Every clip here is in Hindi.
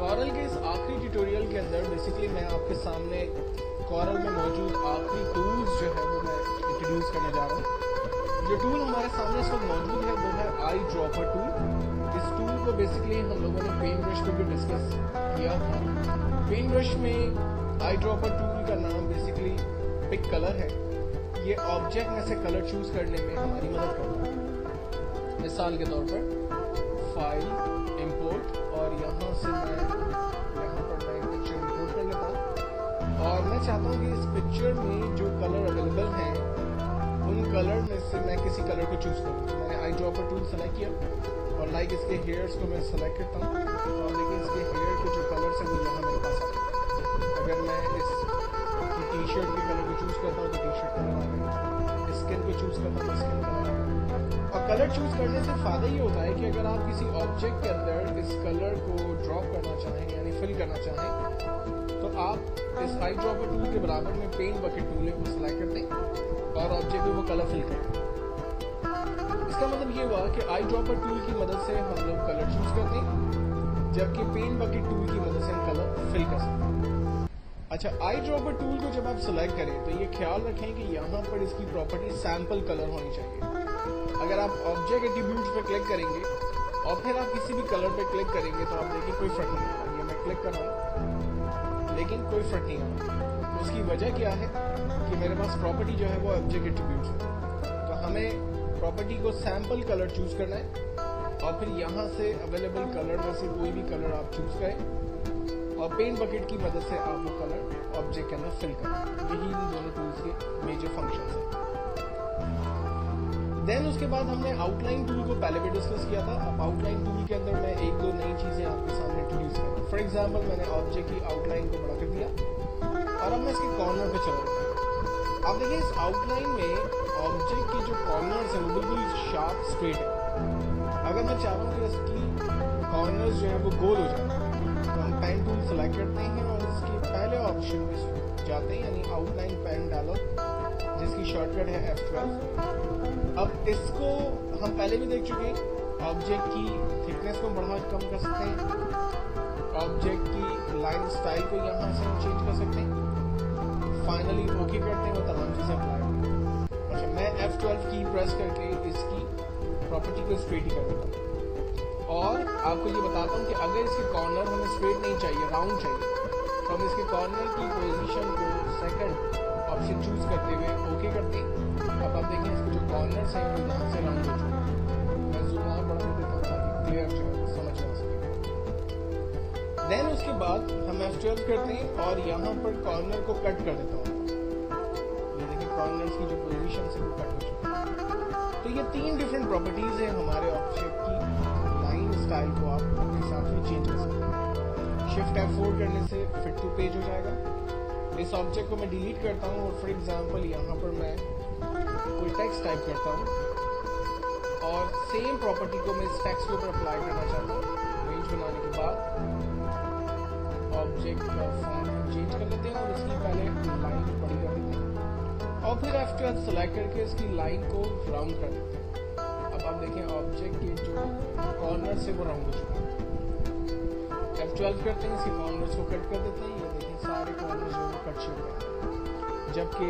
कॉरल के इस आखिरी ट्यूटोरियल के अंदर बेसिकली मैं आपके सामने कॉरल में मौजूद आखिरी टूल्स जो है वो मैं इंट्रोड्यूस करने जा रहा हूँ। जो टूल हमारे सामने इस वक्त मौजूद है वो है आई ड्रॉपर टूल। इस टूल को बेसिकली हम लोगों ने पेंट ब्रश पे भी डिस्कस किया था। पेंट ब्रश में आई ड्रॉपर टूल का नाम बेसिकली पिक कलर है। ये ऑब्जेक्ट में से कलर चूज करने में हमारी मदद करता है। मिसाल के तौर पर फाइल इंपोर्ट और यहाँ से मैं एक पिक्चर इंपोर्ट कर लेता हूँ और मैं चाहता हूँ कि इस पिक्चर में जो कलर अवेलेबल हैं उन कलर में से मैं किसी कलर को चूज करूँ। तो मैंने आई ड्रॉपर टूल सेलेक्ट किया और लाइक इसके हेयर्स को मैं सेलेक्ट करता हूँ और देखिए इसके हेयर के जो कलर्स हैं वो यहाँ मेरे पास आ गए। अगर मैं इस टी शर्ट के कलर को चूज करता हूँ तो टी शर्ट कलर आ गया, स्किन को चूज करता हूँ तो स्किन कलर आ गया। और कलर चूज करने से फायदा ये होता है कि अगर आप किसी ऑब्जेक्ट के अंदर इस कलर को ड्रॉप करना चाहें यानी फिल करना चाहें तो आप इस आई ड्रॉपर टूल के बराबर में पेंट बकेट टूल है वो सिलेक्ट करते हैं और ऑब्जेक्ट में वो कलर फिल करते हैं। इसका मतलब ये हुआ कि आई ड्रॉपर टूल की मदद से हम लोग कलर चूज करते हैं जबकि पेंट बकेट टूल की मदद से हम कलर फिल कर सकते हैं। अच्छा, आई ड्रॉपर टूल को जब आप सिलेक्ट करें तो ये ख्याल रखें कि यहाँ पर इसकी प्रॉपर्टी सैंपल कलर होनी चाहिए। अगर आप ऑब्जेक्ट एट्रीब्यूट्स पर क्लिक करेंगे और फिर आप किसी भी कलर पे क्लिक करेंगे तो आप देखिए कोई फर्क नहीं आ रहा। ये मैं क्लिक कर रहा हूँ लेकिन कोई फर्क नहीं आ रहा। उसकी वजह क्या है कि मेरे पास प्रॉपर्टी जो है वो ऑब्जेक्ट एट्रीब्यूट्स है। तो हमें प्रॉपर्टी को सैंपल कलर चूज करना है और फिर यहाँ से अवेलेबल कलर में से कोई भी कलर आप चूज करें और पेंट बकेट की मदद से आप वो कलर ऑब्जेक्ट के अंदर फिल करें। यही इन दोनों टूल्स के मेजर फंक्शंस हैं। देन उसके बाद हमने आउटलाइन टूल को पहले भी डिस्कस किया था। अब आउटलाइन टूल के अंदर मैं एक दो नई चीजें आपके सामने इंट्रोड्यूस कर रहा हूँ। फॉर एग्जांपल मैंने ऑब्जेक्ट की आउटलाइन को बड़ा कर दिया और अब मैं इसके कॉर्नर पे चला जाता हूँ। आप देखिए इस आउटलाइन में ऑब्जेक्ट के जो कॉर्नर्स हैं वो बिल्कुल शार्प स्ट्रेट है। अगर मैं चाह रहा हूँ कि इसकी कॉर्नर्स जो है वो गोल हो जाए तो हम पेन टूल सेलेक्ट करते हैं और इसके पहले ऑप्शन में जाते हैं यानी आउटलाइन पेन डायलॉग जिसकी शॉर्टकट है F12। अब इसको हम पहले भी देख चुके हैं। ऑब्जेक्ट की थिकनेस को बढ़ा कम कर सकते हैं, ऑब्जेक्ट की लाइन स्टाइल को यहाँ से हम चेंज कर सकते हैं, फाइनली ओके करते हैं वो तमाम चीज़ें अप्लाई। अच्छा, मैं F12 की प्रेस करके इसकी प्रॉपर्टी को स्ट्रेट ही कर देता हूँ और आपको ये बताता हूँ कि अगर इसके कॉर्नर हमें स्ट्रेट नहीं चाहिए, राउंड चाहिए, तो हम इसके कॉर्नर की पोजीशन को सेकंड ऑप्शन चूज करते हुए ओके करते हैं। अब आप देखें इसके जो कॉर्नर्स हैं वो यहाँ से राउंड हो चुके हैं। मैं जूम और बढ़ा देता हूँ ताकि क्लियर जो है समझ में आ सके। देन उसके बाद हम F12 करते हैं और यहाँ पर कॉर्नर को कट कर देता हूँ। ये देखिए कॉर्नर्स की जो पोजीशन है वो कट हो चुकी है। तो ये तीन डिफरेंट प्रॉपर्टीज हैं हमारे ऑब्जेक्ट की लाइन स्टाइल को आप अपने हिसाब से चेंज कर सकते हैं। शिफ्ट F4 करने से फिट टू पेज हो जाएगा। इस ऑब्जेक्ट को मैं डिलीट करता हूँ और फॉर एग्जांपल यहाँ पर मैं कोई टेक्स्ट टाइप करता हूँ और सेम प्रॉपर्टी को मैं इस टेक्स्ट के ऊपर अप्लाई करना चाहता हूँ। रेंज बनाने के बाद ऑब्जेक्ट का फॉन्ट चेंज कर लेते हैं और इसकी पहले लाइन बड़ी कर देते हैं और फिर F12 सेलेक्ट करके इसकी लाइन को राउंड कर देते हैं। अब आप देखें ऑब्जेक्ट के जो कॉर्नर से वो राउंड हो चुका है। F12 करते हैं, इसके कॉर्नर्स को कट कर देते हैं। ये देखिए सारे कॉर्नर्स जो है कट चुके हैं जबकि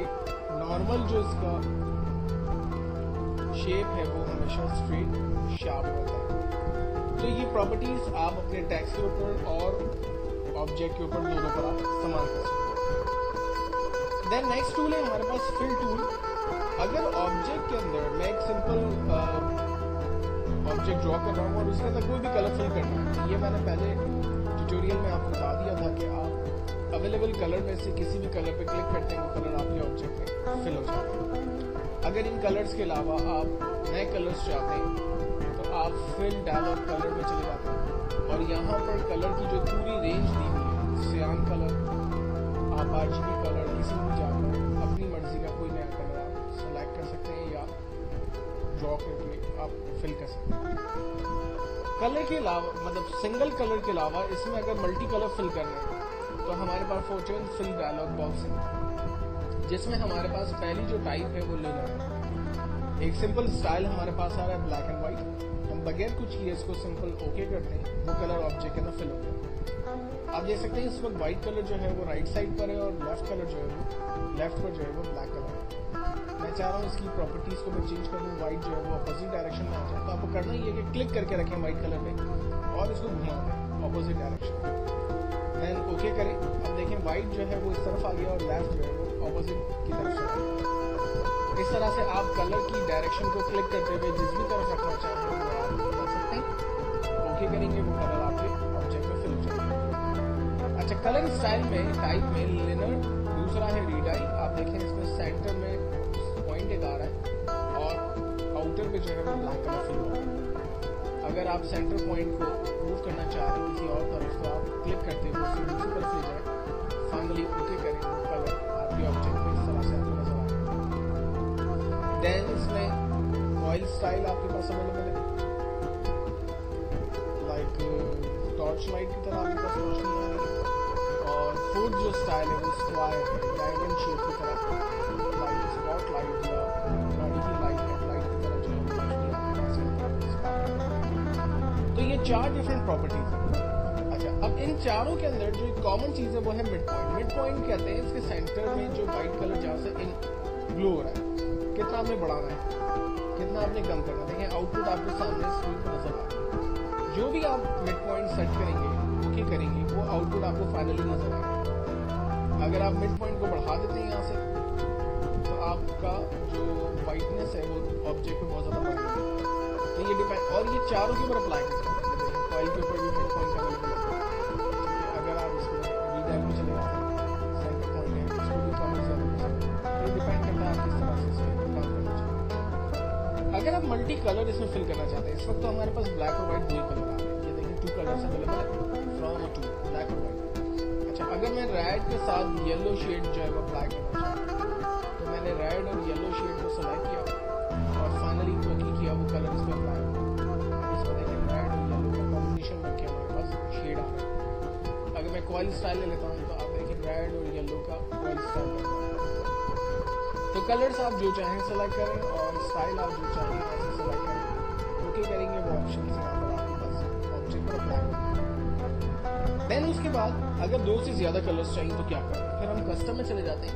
नॉर्मल जो इसका शेप है वो हमेशा स्ट्रेट शार्प होता है। तो ये प्रॉपर्टीज आप अपने टेक्स्ट के ऊपर और ऑब्जेक्ट के ऊपर दोनों पर आप इस्तेमाल कर सकते हैं। देन नेक्स्ट टूल है हमारे पास फिल टूल। अगर ऑब्जेक्ट के अंदर मैं एक सिंपल ऑब्जेक्ट ड्रॉ कर रहा हूँ और उसके अंदर कोई भी कलर फिल करना है, ये मैंने पहले ट्यूटोरियल में आपको बता दिया था कि आप अवेलेबल कलर में से किसी भी कलर पे क्लिक करते हैं वो कलर आपके ऑब्जेक्ट में फिल हो जाता है। अगर इन कलर्स के अलावा आप नए कलर्स चाहते हैं तो आप फिल डायलॉग कलर में चले जाते हैं और यहाँ पर कलर की जो पूरी रेंज दी हुई है, सियान कलर, आप RGB कलर, किसी भी जाकर अपनी मर्जी का कोई नया कलर आप सेलेक्ट कर सकते हैं या ड्रॉ करके आप फिल कर सकते हैं। कलर के अलावा मतलब सिंगल कलर के अलावा इसमें अगर मल्टी कलर फिल करना है तो हमारे पास फोर्चून फिल डायलॉग बॉक्स है जिसमें हमारे पास पहली जो टाइप है वो लिनर है। एक सिंपल स्टाइल हमारे पास आ रहा है ब्लैक एंड व्हाइट। हम बगैर कुछ किए इसको सिंपल ओके करते हैं, वो कलर ऑब्जेक्ट के अंदर फिल हो गया। आप देख सकते हैं इस वक्त व्हाइट कलर जो है वो राइट साइड पर है और लेफ्ट कलर जो है वो लेफ्ट पर जो है वो ब्लैक कलर है। मैं चाह रहा हूँ इसकी प्रॉपर्टीज को मैं चेंज कर दूँ, व्हाइट जो है वो अपोजिट डायरेक्शन में आ जाए। तो आपको करना ही है कि क्लिक करके रखें व्हाइट कलर पे और इसको घुमा दें अपोजिट डायरेक्शन। देन ओके करें। अब देखें व्हाइट जो है वो इस तरफ आ गया और लेफ्ट जो है वो अपोजिट की तरफ चला गया। इस तरह से आप कलर की डायरेक्शन को क्लिक करते हुए जिस भी तरफ रखना चाहते हैं वो आप कर सकते हैं। ओके करेंगे वो कलर आपके ऑब्जेक्ट में फिल हो जाएगा। अच्छा, कलर स्टाइल में टाइप में लिनर, दूसरा है रीडाई। आप देखें इसमें सेंटर में पॉइंट एक आ रहा है और आउटर पे जो है वो ब्लैक कलर फिल हो रहा है। अगर आप सेंटर पॉइंट को मूव करना चाह रहे हैं किसी और तरफ तो आप क्लिक करते हुए उसे दूसरी तरफ ले जाए, फाइनली ओके करें वो कलर आपके ऑब्जेक्ट में इस तरह से आपको नजर आएगा। देन इसमें ऑयल स्टाइल आपके पास अवेलेबल है, लाइक टॉर्च लाइट की तरह आपके पास रोशनी आ रही है। और फोर्थ जो स्टाइल है वो स्क्वायर है, डायमंड शेप की तरह, लाइक स्पॉट लाइट या गाड़ी की लाइट हेडलाइट की तरह जो है रोशनी आपके पास है। तो ये 4 डिफरेंट प्रॉपर्टीज हैं। अच्छा, अब इन चारों के अंदर जो कॉमन चीज है वो है मिड पॉइंट। मिड पॉइंट कहते हैं इसके सेंटर में जो व्हाइट कलर जहाँ से इन ग्लो हो रहा है, कितना आपने बढ़ाना है, कितना आपने कम करना है। देखें आउटपुट आपको सामने स्क्रीन पर नजर आ रहा है। जो भी आप मिड पॉइंट सेट करेंगे, ओके करेंगे, वो आउटपुट आपको फाइनली नजर आएगा। अगर आप मिड पॉइंट को बढ़ा देते हैं यहाँ से तो आपका जो वाइटनेस है वो ऑब्जेक्ट पे बहुत ज्यादा बढ़ जाएगा। तो ये डिपेंड, और ये चारों के ऊपर अप्लाई करता है। कॉइल के ऊपर भी मिड पॉइंट अवेलेबल है। अगर आप इसमें रीडाई में चले जाते हैं, सेंटर पॉइंट है, इसको भी कम ज्यादा कर सकते हैं। ये डिपेंड करता है आप किस तरह से इसमें काम करना चाहते हैं। अगर आप मल्टी कलर इसमें फिल करना चाहते हैं, इस वक्त तो हमारे पास ब्लैक और व्हाइट 2 ही कलर आ रहे हैं। ये देखिए 2 कलर्स अवेलेबल है, फ्रॉम 2 ब्लैक और व्हाइट। अच्छा, अगर मैं रेड के साथ येलो शेड जो है वो अप्लाई करना चाहता हूँ तो मैंने रेड और येलो शेड को सेलेक्ट किया और फाइनली ओके किया, वो कलर इसमें अप्लाई हो। इसमें देखिए रेड और येलो का कॉम्बिनेशन बन के हमारे पास शेड आ रहा है। अगर मैं कॉइल स्टाइल ले लेता हूँ तो आप देखिए रेड और येलो का कॉइल स्टाइल बन रहा है। तो कलर्स आप जो चाहें सेलेक्ट करें और स्टाइल आप जो चाहें ऐसे सेलेक्ट करें, ओके करेंगे वो ऑप्शन यहाँ पर आपके पास ऑब्जेक्ट पर अप्लाई होगा। देन उसके बाद अगर 2 से ज्यादा कलर्स चाहिए तो क्या करें, फिर हम कस्टम में चले जाते हैं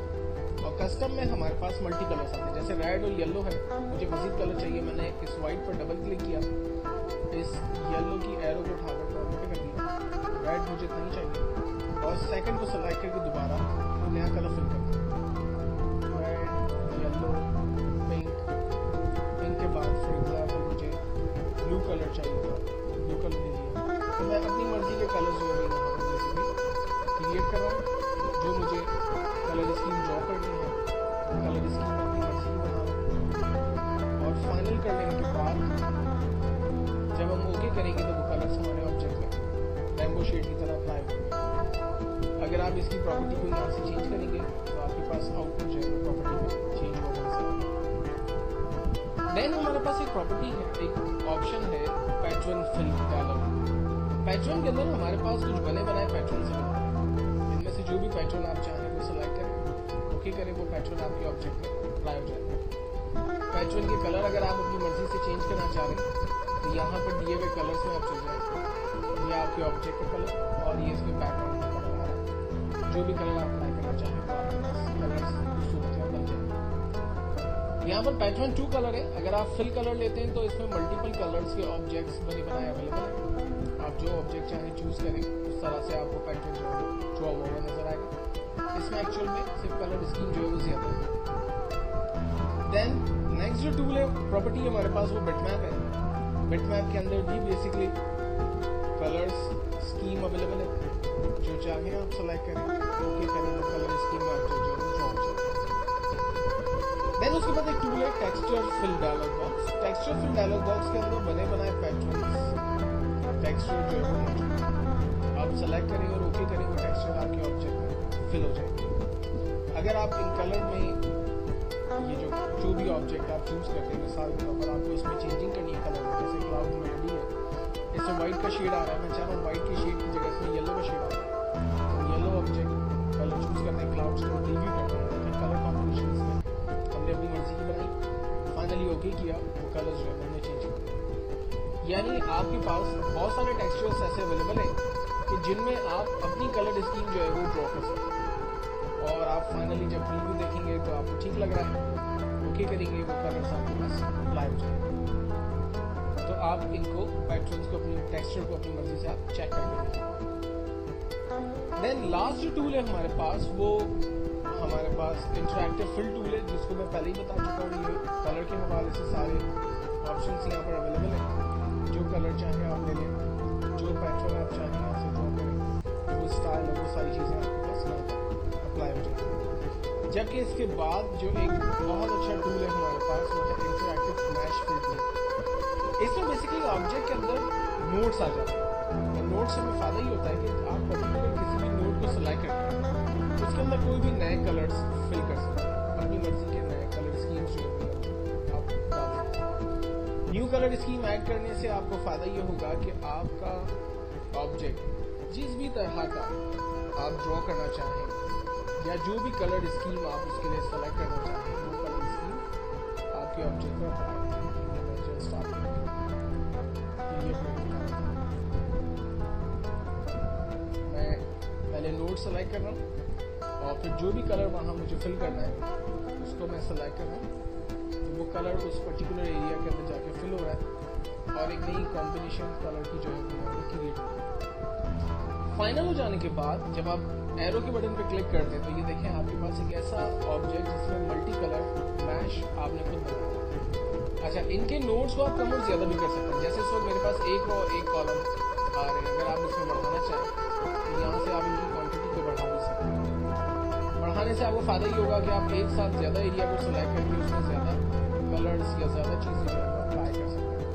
और कस्टम में हमारे पास मल्टी कलर्स आते हैं। जैसे रेड और येलो है, मुझे मजीद कलर चाहिए, मैंने इस व्हाइट पर डबल क्लिक किया, इस येलो की एरो को उठाकर कॉर्नर पे कर दिया, रेड मुझे नहीं चाहिए और सेकंड को सेलेक्ट करके दोबारा नया कलर फिल कर दिया, रेड येलो पिंक। पिंक के बाद फॉर एग्जाम्पल मुझे ब्लू कलर चाहिए था, ब्लू कलर ले लिया। तो मैं अपनी मर्जी के कलर जो है यहाँ पर बेसिकली क्रिएट कर रहा हूँ। जो मुझे कलर स्कीम ड्रॉ करनी है, कलर स्कीम अपनी मर्जी की बना रहा हूँ और फाइनल करने के बाद जब हम ओके करेंगे तो वो कलर्स हमारे ऑब्जेक्ट में रेनबो शेड की तरह अप्लाई होंगे। अगर आप इसकी प्रॉपर्टी को यहाँ से चेंज करेंगे तो आपके पास आउटपुट जो है प्रॉपर्टी में चेंज होगा। देन हमारे पास एक प्रॉपर्टी है, एक ऑप्शन है पैटर्न फिल डायलॉग। पैटर्न के अंदर हमारे पास कुछ बने बनाए पैटर्न से बने, इनमें से जो भी पैटर्न आप चाहें वो सिलेक्ट करें, ओके करें, वो पैटर्न आपके ऑब्जेक्ट में अप्लाई हो जाएगा। पैटर्न के कलर अगर आप अपनी मर्जी से चेंज करना चाह रहे हैं तो यहाँ पर दिए हुए कलर्स में आप चल जाएंगे। ये आपके ऑब्जेक्ट का कलर और ये इसके बैकग्राउंड का कलर आ रहा है। जो भी कलर आप अप्लाई करना चाहें तो आपके पास कलर्स खूबसूरत बन जाएंगे। यहाँ पर पैटर्न 2 कलर है। अगर आप फिल कलर लेते हैं तो इसमें मल्टीपल कलर्स के ऑब्जेक्ट्स बने बनाए अवेलेबल है। आप जो ऑब्जेक्ट चाहें चूज करें, उस तरह से आपको पैटर्न जो है ड्रॉ हुआ नजर आएगा। इसमें एक्चुअल में सिर्फ कलर स्कीम जो है वो ज्यादा है। देन नेक्स्ट जो टूल है प्रॉपर्टी हमारे पास वो बिटमैप है। बिटमैप के अंदर भी बेसिकली कलर्स स्कीम अवेलेबल है। जो चाहें आप सेलेक्ट करें, ओके करें तो कलर स्कीम में ऑब्जेक्ट जो है ड्रॉ हो जाएगा। देन उसके बाद एक टूल है texture fill dialog box. Texture fill dialog box के अंदर बने बनाए पैटर्न टेक्सचर जो है वो आप सेलेक्ट करें और ओके करें, वो टेक्सचर आपके ऑब्जेक्ट में फिल हो जाएगा। अगर आप इन कलर में ये जो भी ऑब्जेक्ट आप चूज करते हैं, मिसाल के तौर पर आपको इसमें चेंजिंग करनी है कलर में, जैसे क्लाउड मेलोडी है, इसमें व्हाइट का शेड आ रहा है, मैं चाह रहा हूँ व्हाइट की शेड की जगह इसमें येलो का शेड आ रहा है, तो येलो ऑब्जेक्ट कलर चूज करते हैं, क्लाउड्स को रिव्यू करते हैं, फिर कलर कॉम्बिनेशन में हमने अपनी मर्जी की बनाई, फाइनली ओके किया, वो कलर जो है हमने चेंज किया। यानी आपके पास बहुत सारे टेक्सचर्स ऐसे अवेलेबल है कि जिनमें आप अपनी कलर स्कीम जो है वो ड्रॉ कर सकते हैं। और आप फाइनली जब प्रीव्यू देखेंगे तो आपको ठीक लग रहा है, ओके करेंगे, वो कलर्स आपके पास अप्लाई हो जाएंगे। तो आप इनको पैटर्न्स को, अपनी टेक्सचर को अपनी मर्जी से आप चेक करके देखें। देन लास्ट जो टूल है हमारे पास, वो हमारे पास इंटरैक्टिव फिल टूल है, जिसको मैं पहले ही बता चुका हूँ। ये कलर के हवाले से सारे ऑप्शंस यहाँ पर अवेलेबल हैं। जो कलर चाहें आप ले लें, जो पैटर्न आप चाहें यहाँ से ड्रॉ करें, वो स्टाइल है, वो सारी चीज़ें आपके पास यहाँ पर अप्लाई हो जाएगी। जबकि इसके बाद जो एक बहुत अच्छा टूल है हमारे पास, वो है इंटरैक्टिव स्मैश फिल टूल। इसमें बेसिकली ऑब्जेक्ट के अंदर नोट्स आ जाते हैं। नोट्स से फ़ायदा ही होता है कि आप पर्टिकुलर किसी भी नोट को सिलेक्ट करते हैं, उसके अंदर कोई भी नए कलर्स फिल कर सकते हैं, अपनी मर्जी के नए कलर स्कीम्स जो आप डाल सकते हैं। न्यू कलर स्कीम ऐड करने से आपको फ़ायदा ये होगा कि आपका ऑब्जेक्ट जिस भी तरह का आप ड्रॉ करना चाहें या जो भी कलर स्कीम आप उसके लिए सेलेक्ट करना चाहें, वो कलर स्कीम आपके ऑब्जेक्ट पर अप्लाई होगी। जस्ट आप मैं पहले नोट सेलेक्ट कर रहा हूँ और फिर जो भी कलर वहाँ मुझे फिल करना है उसको मैं सेलेक्ट कर रहा हूँ। तो वो कलर उस पर्टिकुलर एरिया के अंदर जाके फिल हो रहा है और एक नई कॉम्बिनेशन कलर की जो है वो क्रिएट हो रही है। फाइनल हो जाने के बाद जब आप एरो के बटन पे क्लिक करते हैं तो ये देखें आपके पास एक ऐसा ऑब्जेक्ट जिसमें मल्टी कलर मैश आपने खुद बनाया। अच्छा, इनके नोट्स को आप कम और ज्यादा भी कर सकते हैं। जैसे इस वक्त मेरे पास एक रो एक कॉलम आ रहे हैं, अगर आप इसमें बढ़ाना चाहें तो यहाँ से आप इनकी क्वांटिटी को बढ़ा भी सकते हैं। बढ़ाने से आपको फायदा ये होगा कि आप एक साथ ज्यादा एरिया को सिलेक्ट करके उसमें ज्यादा कलर्स या ज्यादा चीजें जो है अप्लाई कर सकते हैं।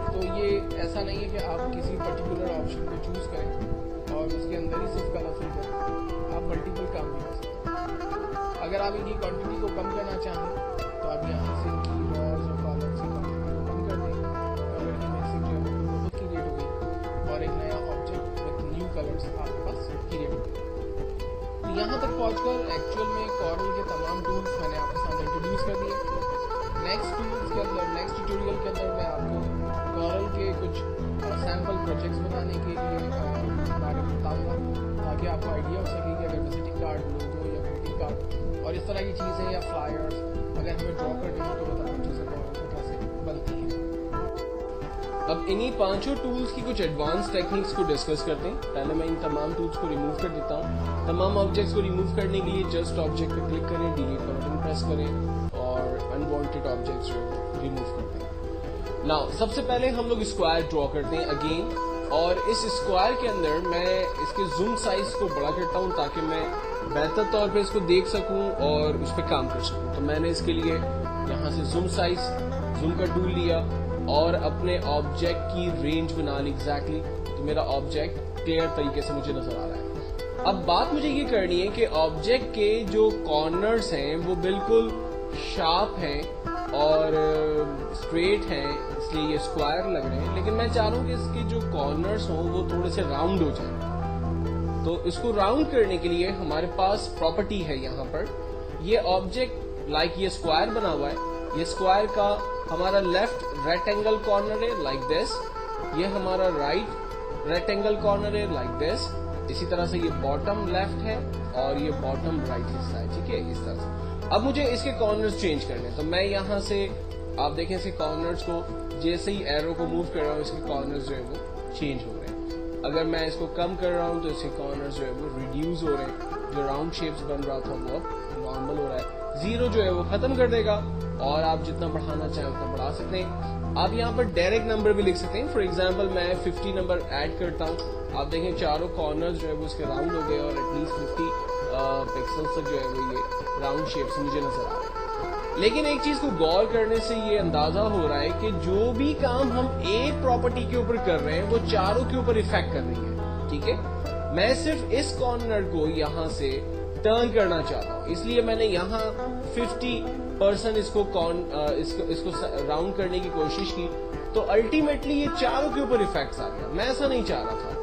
तो ये ऐसा नहीं है कि आप किसी पर्टिकुलर ऑप्शन को चूज करें और उसके अंदर ही सिर्फ कलर फिल करें, आप मल्टीपल काम भी कर सकते हैं। अगर आप इनकी क्वांटिटी को कम करना चाहें तो आप यहाँ से इनकी रॉज और कॉलम्स की क्वांटिटी को कम कर दें, कलर की मिक्सिंग जो है वो क्रिएट हो गई और एक नया ऑब्जेक्ट विद न्यू कलर्स आपके पास क्रिएट हो गई। तो यहाँ तक पहुँचकर एक्चुअल में कॉरल के तमाम टूल्स मैंने आपके सामने इंट्रोड्यूस कर दिए। नेक्स्ट टूल्स के अंदर, नेक्स्ट ट्यूटोरियल के अंदर मैं आपको कॉरल के कुछ सैम्पल प्रोजेक्ट्स बनाने के लिए बारे में बताऊँगा, ताकि आपको आइडिया हो सके कि अगर विजिटिंग कार्ड, लोगो या ग्रीटिंग कार्ड और इस तरह की चीज़ें या फ्लायर्स अगर हमें ड्रॉ करनी हो तो वो तमाम चीज़ें कॉरल कैसे बनती हैं। अब इन्हीं पांचों टूल्स की कुछ एडवांस टेक्निक्स को डिस्कस करते हैं। पहले मैं इन तमाम टूल्स को रिमूव कर देता हूँ। तमाम ऑब्जेक्ट्स को रिमूव करने के लिए जस्ट ऑब्जेक्ट पे क्लिक करें, डिलीट का बटन प्रेस करें और अनवांटेड ऑब्जेक्ट्स जो रिमूव करते हैं। नाउ सबसे पहले हम लोग स्क्वायर ड्रॉ करते हैं अगेन, और इस स्क्वायर के अंदर मैं इसके जूम साइज को बड़ा करता हूँ ताकि मैं बेहतर तौर पे इसको देख सकूं और उस पर काम कर सकूं। तो मैंने इसके लिए यहाँ से जूम साइज, जूम का टूल लिया और अपने ऑब्जेक्ट की रेंज बना ली एग्जैक्टली। तो मेरा ऑब्जेक्ट क्लियर तरीके से मुझे नजर आ रहा है। अब बात मुझे ये करनी है कि ऑब्जेक्ट के जो कॉर्नर्स हैं वो बिल्कुल शार्प हैं और स्ट्रेट हैं, इसलिए ये स्क्वायर लग रहे हैं, लेकिन मैं चाह रहा हूँ कि इसके जो कॉर्नर्स हों वो थोड़े से राउंड हो जाए। तो इसको राउंड करने के लिए हमारे पास प्रॉपर्टी है यहाँ पर। ये ऑब्जेक्ट लाइक ये स्क्वायर बना हुआ है, ये स्क्वायर का हमारा लेफ्ट रेक्टेंगल कॉर्नर है लाइक दिस, ये हमारा राइट रेक्टेंगल कॉर्नर है लाइक दिस, इसी तरह से ये बॉटम लेफ्ट है और ये बॉटम राइट हिस्सा है, ठीक है, इस तरह से। अब मुझे इसके कॉर्नर्स चेंज करने, तो मैं यहाँ से आप देखें इसके कॉर्नर्स को जैसे ही एरो को मूव कर रहा हूँ इसके कॉर्नर्स जो है वो चेंज हो रहे हैं। अगर मैं इसको कम कर रहा हूँ तो इसके कॉर्नर्स जो है वो रिड्यूस हो रहे हैं। जो राउंड शेप्स बन रहा था वो नॉर्मल हो रहा है। जीरो जो है वो खत्म कर देगा और आप जितना बढ़ाना चाहें उतना बढ़ा सकते हैं। आप यहाँ पर डायरेक्ट नंबर भी लिख सकते हैं। फॉर एग्जाम्पल मैं 50 नंबर ऐड करता हूँ। आप देखें चारों कॉर्नर्स जो है वो इसके राउंड हो गए और एटलीस्ट 50 पिक्सल्स तक जो है वो ये राउंड शेप से मुझे नजर आ रहा है। लेकिन एक चीज को गौर करने से ये अंदाजा हो रहा है कि जो भी काम हम एक प्रॉपर्टी के ऊपर कर रहे हैं वो चारों के ऊपर इफेक्ट कर रही है, ठीक है। मैं सिर्फ इस कॉर्नर को यहाँ से टर्न करना चाहता हूँ, इसलिए मैंने यहाँ 50% इसको राउंड करने की कोशिश की, तो अल्टीमेटली ये चारों के ऊपर इफेक्ट्स आ गया। मैं ऐसा नहीं चाह रहा था।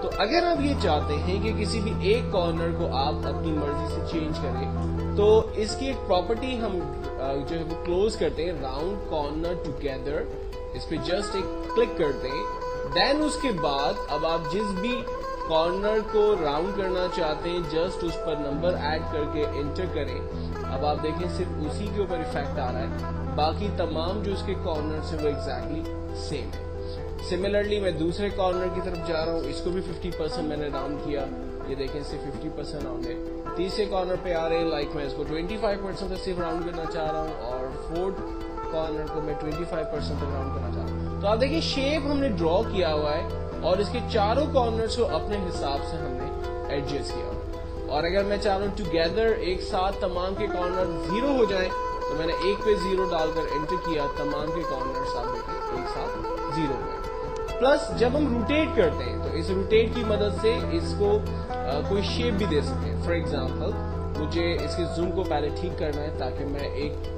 तो अगर आप ये चाहते हैं कि किसी भी एक कॉर्नर को आप अपनी मर्जी से चेंज करें, तो इसकी एक प्रॉपर्टी हम जो है वो क्लोज करते हैं, राउंड कॉर्नर टुगेदर। इस पे जस्ट एक क्लिक करते हैं देन उसके बाद अब आप जिस भी कॉर्नर को राउंड करना चाहते हैं जस्ट उस पर नंबर ऐड करके एंटर करें। अब आप देखें सिर्फ उसी के ऊपर इफेक्ट आ रहा है, बाकी तमाम जो उसके कॉर्नर्स हैं वो एग्जैक्टली सेम है। सिमिलरली मैं दूसरे कॉर्नर की तरफ जा रहा हूँ, इसको भी 50% मैंने राउंड किया, ये देखें इससे 50% राउंड है। तीसरे कॉर्नर पे आ रहे लाइक मैं इसको 25% तक सिर्फ राउंड करना चाह रहा हूँ और फोर्थ कॉर्नर को मैं 25% तक राउंड करना चाह रहा हूँ। तो आप देखिए शेप हमने ड्रॉ किया हुआ है और इसके चारों कॉर्नर्स को अपने हिसाब से हमने एडजस्ट किया हुआ। और अगर मैं चाह रहा हूँ टुगेदर एक साथ तमाम के कॉर्नर 0 हो जाए तो मैंने एक पे 0 डालकर एंटर किया, तमाम के कॉर्नर्स आप देखें एक साथ 0 हो गए। प्लस जब हम रोटेट करते हैं तो इस रोटेट की मदद से इसको कोई शेप भी दे सकते हैं। फॉर एग्जाम्पल मुझे इसके जूम को पहले ठीक करना है ताकि मैं एक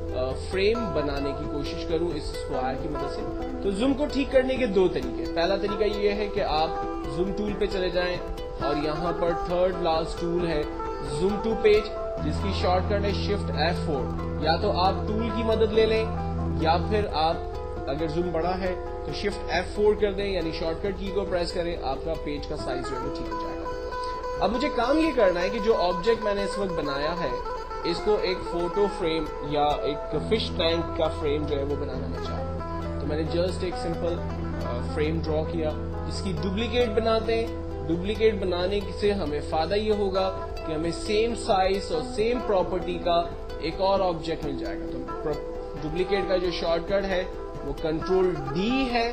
फ्रेम बनाने की कोशिश करूं इस स्क्वायर की मदद से। तो जूम को ठीक करने के दो तरीके। पहला तरीका ये है कि आप जूम टूल पे चले जाएं और यहाँ पर थर्ड लास्ट टूल है जूम टू पेज, जिसकी शॉर्टकट है शिफ्ट F4। या तो आप टूल की मदद ले लें या फिर आप अगर जूम बड़ा है तो शिफ्ट F4 कर दें, यानी शॉर्टकट की को प्रेस करें, आपका पेज का साइज जो है ठीक हो जाएगा। अब मुझे काम ये करना है कि जो ऑब्जेक्ट मैंने इस वक्त बनाया है इसको एक फोटो फ्रेम या एक फिश टैंक का फ्रेम जो है वो बनाना मैं चाहता हूँ। तो मैंने जस्ट एक सिंपल फ्रेम ड्रॉ किया, इसकी डुप्लीकेट बनाते हैं। डुप्लीकेट बनाने से हमें फायदा ये होगा कि हमें सेम साइज और सेम प्रॉपर्टी का एक और ऑब्जेक्ट मिल जाएगा। तो डुप्लीकेट का जो शॉर्टकट है वो कंट्रोल D है,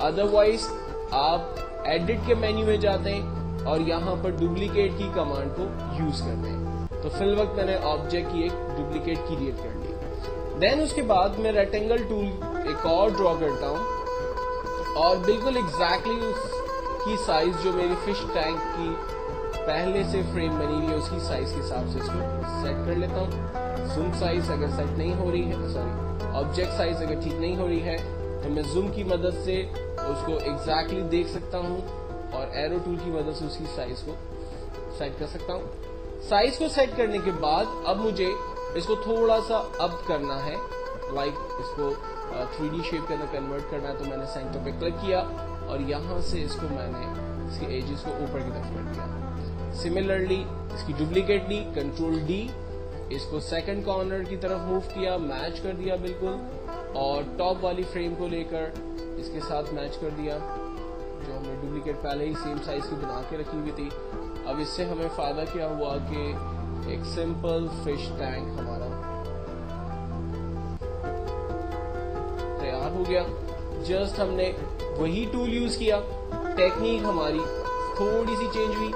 अदरवाइज आप एडिट के मेन्यू में जाते हैं और यहाँ पर डुप्लीकेट की कमांड को यूज करते हैं। तो फिल वक्त मैंने ऑब्जेक्ट की एक डुप्लीकेट क्रिएट कर ली। देन उसके बाद मैं रेक्टेंगल टूल एक और ड्रॉ करता हूँ और बिल्कुल एग्जैक्टली उसकी साइज जो मेरी फिश टैंक की पहले से फ्रेम बनी हुई है उसकी साइज के हिसाब से इसको सेट कर लेता हूँ। जूम साइज अगर सेट नहीं हो रही है, सॉरी ऑब्जेक्ट साइज अगर ठीक नहीं हो रही है तो मैं जूम की मदद से उसको एग्जैक्टली देख सकता हूँ और एरो टूल की मदद से उसकी साइज को सेट कर सकता हूँ। साइज को सेट करने के बाद अब मुझे इसको थोड़ा सा अप करना है, लाइक इसको 3D शेप के अंदर कन्वर्ट करना है। तो मैंने सेंटर पे क्लिक किया और यहाँ से इसको मैंने इसके एजेस को ऊपर की तरफ कर दिया। सिमिलरली इसकी डुप्लीकेट ली, कंट्रोल D, इसको सेकंड कॉर्नर की तरफ मूव किया, मैच कर दिया बिल्कुल और टॉप वाली फ्रेम को लेकर इसके साथ मैच कर दिया जो हमने डुप्लीकेट पहले ही सेम साइज की बना के रखी हुई थी। अब इससे हमें फायदा क्या हुआ कि एक सिंपल फिश टैंक हमारा तैयार हो गया। जस्ट हमने वही टूल यूज किया, टेक्निक हमारी थोड़ी सी चेंज हुई।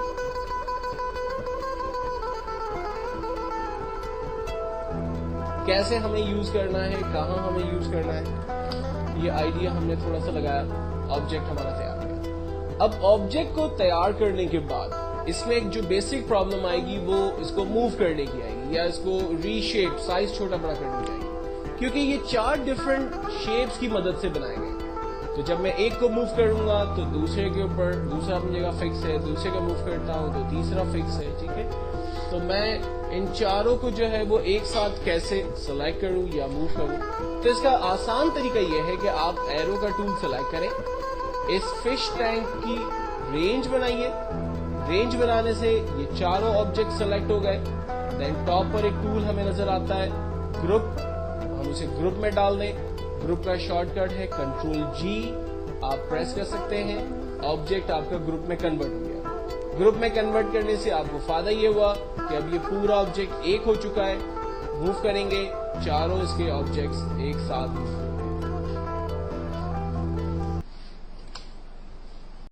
कैसे हमें यूज करना है, कहां हमें यूज करना है, ये आइडिया हमने थोड़ा सा लगाया, ऑब्जेक्ट हमारा तैयार हो गया। अब ऑब्जेक्ट को तैयार करने के बाद इसमें एक जो बेसिक प्रॉब्लम आएगी वो इसको मूव करने की आएगी या इसको रीशेप साइज छोटा बड़ा करने की आएगी, क्योंकि ये 4 डिफरेंट शेप्स की मदद से बनाए गए। तो जब मैं एक को मूव करूंगा तो दूसरे के ऊपर दूसरा अपनी जगह फिक्स है, दूसरे को मूव करता हूं तो तीसरा फिक्स है, ठीक है। तो मैं इन चारों को जो है वो एक साथ कैसे सेलेक्ट करूं या मूव करूं, तो इसका आसान तरीका यह है कि आप एरो का टूल सेलेक्ट करें, इस फिश टैंक की रेंज बनाइए। रेंज बनाने से ये चारों ऑब्जेक्ट सेलेक्ट हो गए। देन टॉप पर एक टूल हमें नजर आता है ग्रुप, हम उसे ग्रुप में डाल दें। ग्रुप का शॉर्टकट है कंट्रोल G, आप प्रेस कर सकते हैं, ऑब्जेक्ट आपका ग्रुप में कन्वर्ट हो गया। ग्रुप में कन्वर्ट करने से आपको फायदा ये हुआ कि अब ये पूरा ऑब्जेक्ट एक हो चुका है। मूव करेंगे, चारों इसके ऑब्जेक्ट्स एक साथ